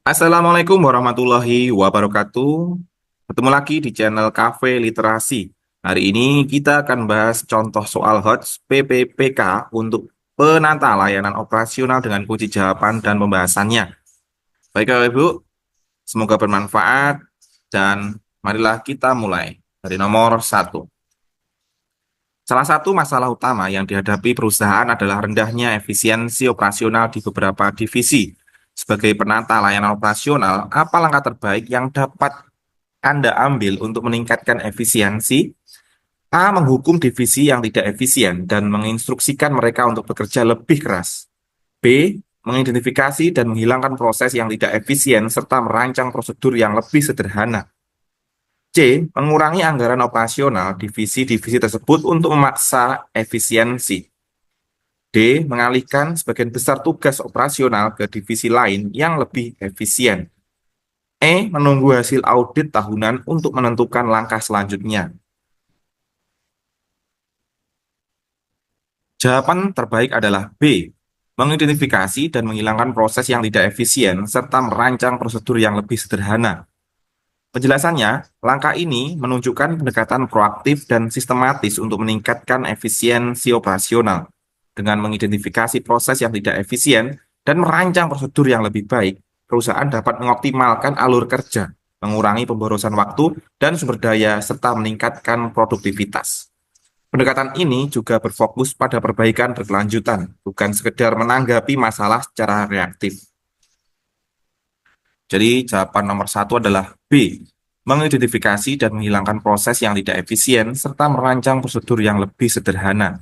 Assalamualaikum warahmatullahi wabarakatuh. Ketemu lagi di channel Cafe Literasi. Hari ini kita akan bahas contoh soal HOTS PPPK untuk penata layanan operasional dengan kunci jawaban dan pembahasannya. Baik Bapak Ibu, semoga bermanfaat dan marilah kita mulai dari nomor satu. Salah satu masalah utama yang dihadapi perusahaan adalah rendahnya efisiensi operasional di beberapa divisi. Sebagai penata layanan operasional, apa langkah terbaik yang dapat Anda ambil untuk meningkatkan efisiensi? A. Menghukum divisi yang tidak efisien dan menginstruksikan mereka untuk bekerja lebih keras. B. Mengidentifikasi dan menghilangkan proses yang tidak efisien serta merancang prosedur yang lebih sederhana. C. Mengurangi anggaran operasional divisi-divisi tersebut untuk memaksa efisiensi. D. Mengalihkan sebagian besar tugas operasional ke divisi lain yang lebih efisien. E. Menunggu hasil audit tahunan untuk menentukan langkah selanjutnya. Jawaban terbaik adalah B. Mengidentifikasi dan menghilangkan proses yang tidak efisien serta merancang prosedur yang lebih sederhana. Penjelasannya, langkah ini menunjukkan pendekatan proaktif dan sistematis untuk meningkatkan efisiensi operasional. Dengan mengidentifikasi proses yang tidak efisien dan merancang prosedur yang lebih baik, perusahaan dapat mengoptimalkan alur kerja, mengurangi pemborosan waktu dan sumber daya, serta meningkatkan produktivitas. Pendekatan ini juga berfokus pada perbaikan berkelanjutan, bukan sekedar menanggapi masalah secara reaktif. Jadi jawaban nomor satu adalah B. Mengidentifikasi dan menghilangkan proses yang tidak efisien serta merancang prosedur yang lebih sederhana.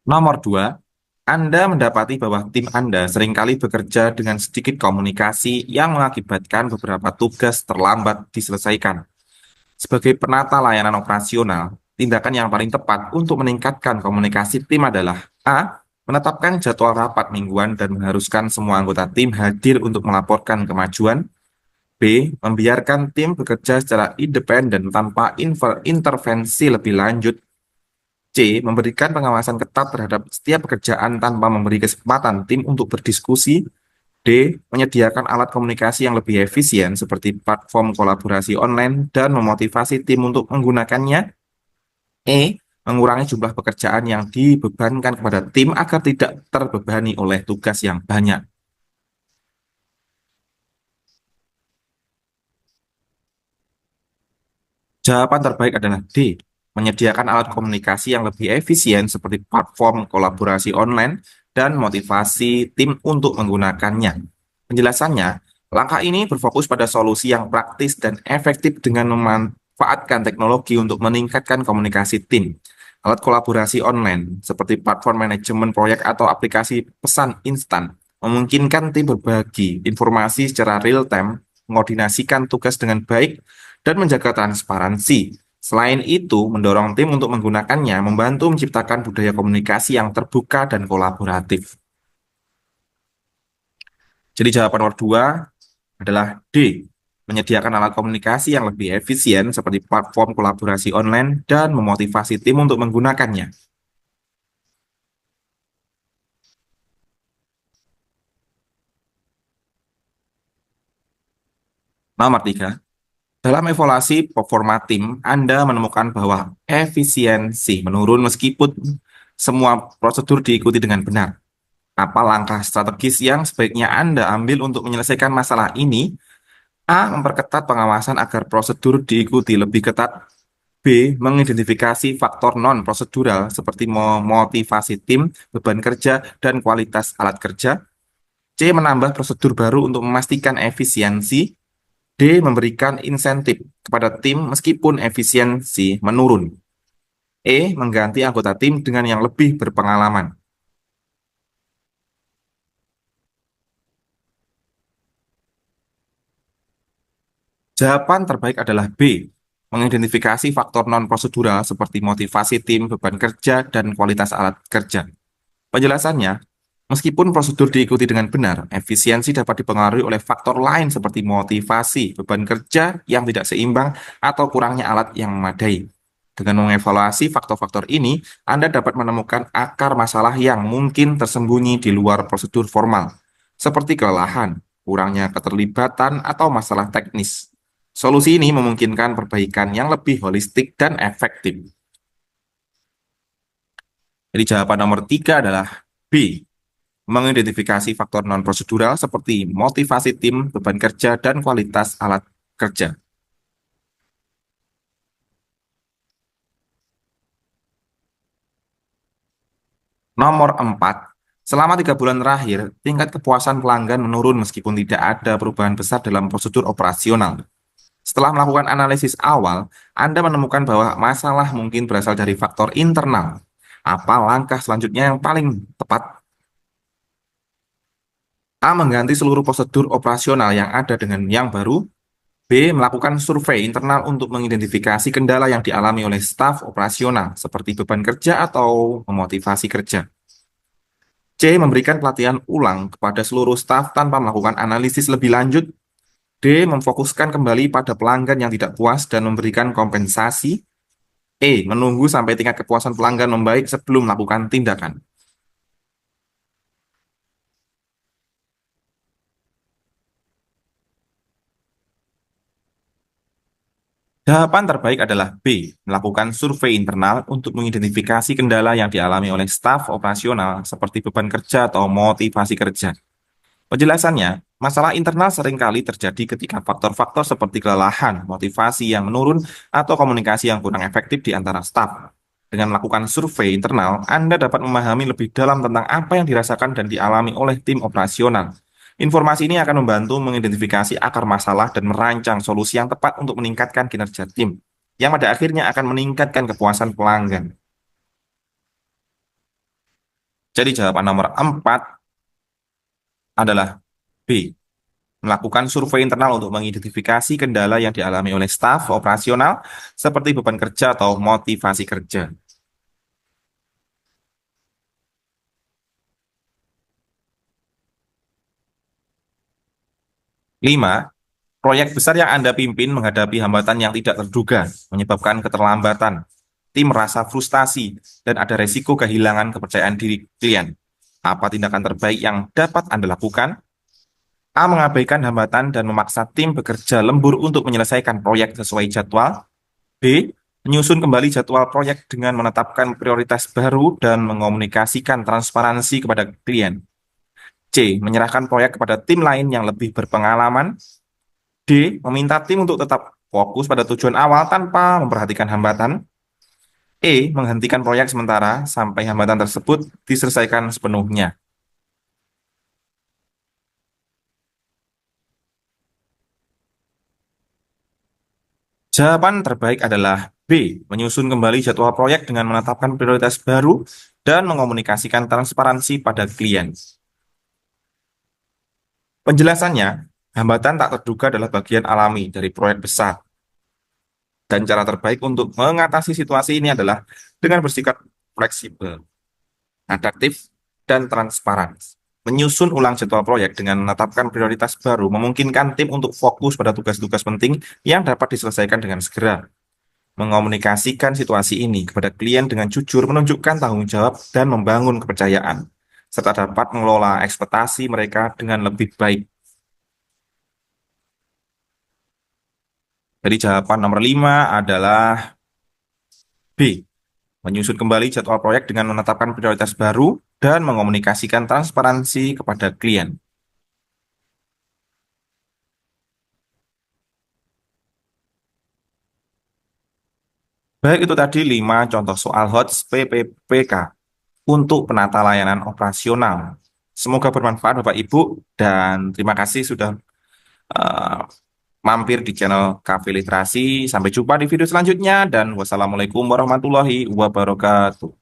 Nomor dua, Anda mendapati bahwa tim Anda seringkali bekerja dengan sedikit komunikasi yang mengakibatkan beberapa tugas terlambat diselesaikan. Sebagai penata layanan operasional, tindakan yang paling tepat untuk meningkatkan komunikasi tim adalah A. Menetapkan jadwal rapat mingguan dan mengharuskan semua anggota tim hadir untuk melaporkan kemajuan. B. Membiarkan tim bekerja secara independen tanpa intervensi lebih lanjut. C. Memberikan pengawasan ketat terhadap setiap pekerjaan tanpa memberi kesempatan tim untuk berdiskusi. D. Menyediakan alat komunikasi yang lebih efisien seperti platform kolaborasi online dan memotivasi tim untuk menggunakannya. E. Mengurangi jumlah pekerjaan yang dibebankan kepada tim agar tidak terbebani oleh tugas yang banyak. Jawaban terbaik adalah D. Menyediakan alat komunikasi yang lebih efisien seperti platform kolaborasi online dan motivasi tim untuk menggunakannya. Penjelasannya, langkah ini berfokus pada solusi yang praktis dan efektif dengan memanfaatkan teknologi untuk meningkatkan komunikasi tim. Alat kolaborasi online seperti platform manajemen proyek atau aplikasi pesan instan memungkinkan tim berbagi informasi secara real-time, mengordinasikan tugas dengan baik, dan menjaga transparansi. Selain itu, mendorong tim untuk menggunakannya membantu menciptakan budaya komunikasi yang terbuka dan kolaboratif. Jadi jawaban nomor dua adalah D. Menyediakan alat komunikasi yang lebih efisien seperti platform kolaborasi online dan memotivasi tim untuk menggunakannya. Nomor tiga, dalam evaluasi performa tim, Anda menemukan bahwa efisiensi menurun meskipun semua prosedur diikuti dengan benar. Apa langkah strategis yang sebaiknya Anda ambil untuk menyelesaikan masalah ini? A. Memperketat pengawasan agar prosedur diikuti lebih ketat. B. Mengidentifikasi faktor non-prosedural seperti memotivasi tim, beban kerja, dan kualitas alat kerja. C. Menambah prosedur baru untuk memastikan efisiensi. D. Memberikan insentif kepada tim meskipun efisiensi menurun. E. Mengganti anggota tim dengan yang lebih berpengalaman. Jawaban terbaik adalah B. Mengidentifikasi faktor non-prosedural seperti motivasi tim, beban kerja, dan kualitas alat kerja. Penjelasannya, meskipun prosedur diikuti dengan benar, efisiensi dapat dipengaruhi oleh faktor lain seperti motivasi, beban kerja yang tidak seimbang, atau kurangnya alat yang memadai. Dengan mengevaluasi faktor-faktor ini, Anda dapat menemukan akar masalah yang mungkin tersembunyi di luar prosedur formal, seperti kelelahan, kurangnya keterlibatan, atau masalah teknis. Solusi ini memungkinkan perbaikan yang lebih holistik dan efektif. Jadi jawaban nomor 3 adalah B. Mengidentifikasi faktor non-prosedural seperti motivasi tim, beban kerja, dan kualitas alat kerja. Nomor 4, selama 3 bulan terakhir, tingkat kepuasan pelanggan menurun meskipun tidak ada perubahan besar dalam prosedur operasional. Setelah melakukan analisis awal, Anda menemukan bahwa masalah mungkin berasal dari faktor internal. Apa langkah selanjutnya yang paling tepat? A. Mengganti seluruh prosedur operasional yang ada dengan yang baru. B. Melakukan survei internal untuk mengidentifikasi kendala yang dialami oleh staf operasional, seperti beban kerja atau memotivasi kerja. C. Memberikan pelatihan ulang kepada seluruh staf tanpa melakukan analisis lebih lanjut. D. Memfokuskan kembali pada pelanggan yang tidak puas dan memberikan kompensasi. E. Menunggu sampai tingkat kepuasan pelanggan membaik sebelum melakukan tindakan. Jawaban terbaik adalah B. Melakukan survei internal untuk mengidentifikasi kendala yang dialami oleh staf operasional seperti beban kerja atau motivasi kerja. Penjelasannya, masalah internal seringkali terjadi ketika faktor-faktor seperti kelelahan, motivasi yang menurun, atau komunikasi yang kurang efektif di antara staf. Dengan melakukan survei internal, Anda dapat memahami lebih dalam tentang apa yang dirasakan dan dialami oleh tim operasional. Informasi ini akan membantu mengidentifikasi akar masalah dan merancang solusi yang tepat untuk meningkatkan kinerja tim, yang pada akhirnya akan meningkatkan kepuasan pelanggan. Jadi jawaban nomor 4 adalah B. Melakukan survei internal untuk mengidentifikasi kendala yang dialami oleh staf operasional seperti beban kerja atau motivasi kerja. 5. Proyek besar yang Anda pimpin menghadapi hambatan yang tidak terduga, menyebabkan keterlambatan. Tim merasa frustasi dan ada resiko kehilangan kepercayaan diri klien. Apa tindakan terbaik yang dapat Anda lakukan? A. Mengabaikan hambatan dan memaksa tim bekerja lembur untuk menyelesaikan proyek sesuai jadwal. B. Menyusun kembali jadwal proyek dengan menetapkan prioritas baru dan mengomunikasikan transparansi kepada klien. C. Menyerahkan proyek kepada tim lain yang lebih berpengalaman. D. Meminta tim untuk tetap fokus pada tujuan awal tanpa memperhatikan hambatan. E. Menghentikan proyek sementara sampai hambatan tersebut diselesaikan sepenuhnya. Jawaban terbaik adalah B. Menyusun kembali jadwal proyek dengan menetapkan prioritas baru dan mengomunikasikan transparansi pada klien. Penjelasannya, hambatan tak terduga adalah bagian alami dari proyek besar. Dan cara terbaik untuk mengatasi situasi ini adalah dengan bersikap fleksibel, adaptif, dan transparan. Menyusun ulang jadwal proyek dengan menetapkan prioritas baru memungkinkan tim untuk fokus pada tugas-tugas penting yang dapat diselesaikan dengan segera. Mengomunikasikan situasi ini kepada klien dengan jujur menunjukkan tanggung jawab dan membangun kepercayaan, serta dapat mengelola ekspektasi mereka dengan lebih baik. Jadi jawaban nomor 5 adalah B. Menyusun kembali jadwal proyek dengan menetapkan prioritas baru dan mengomunikasikan transparansi kepada klien. Baik, itu tadi 5 contoh soal HOTS PPPK untuk penata layanan operasional. Semoga bermanfaat Bapak Ibu dan terima kasih sudah eh, mampir di channel Cafe Literasi. Sampai jumpa di video selanjutnya dan wassalamualaikum warahmatullahi wabarakatuh.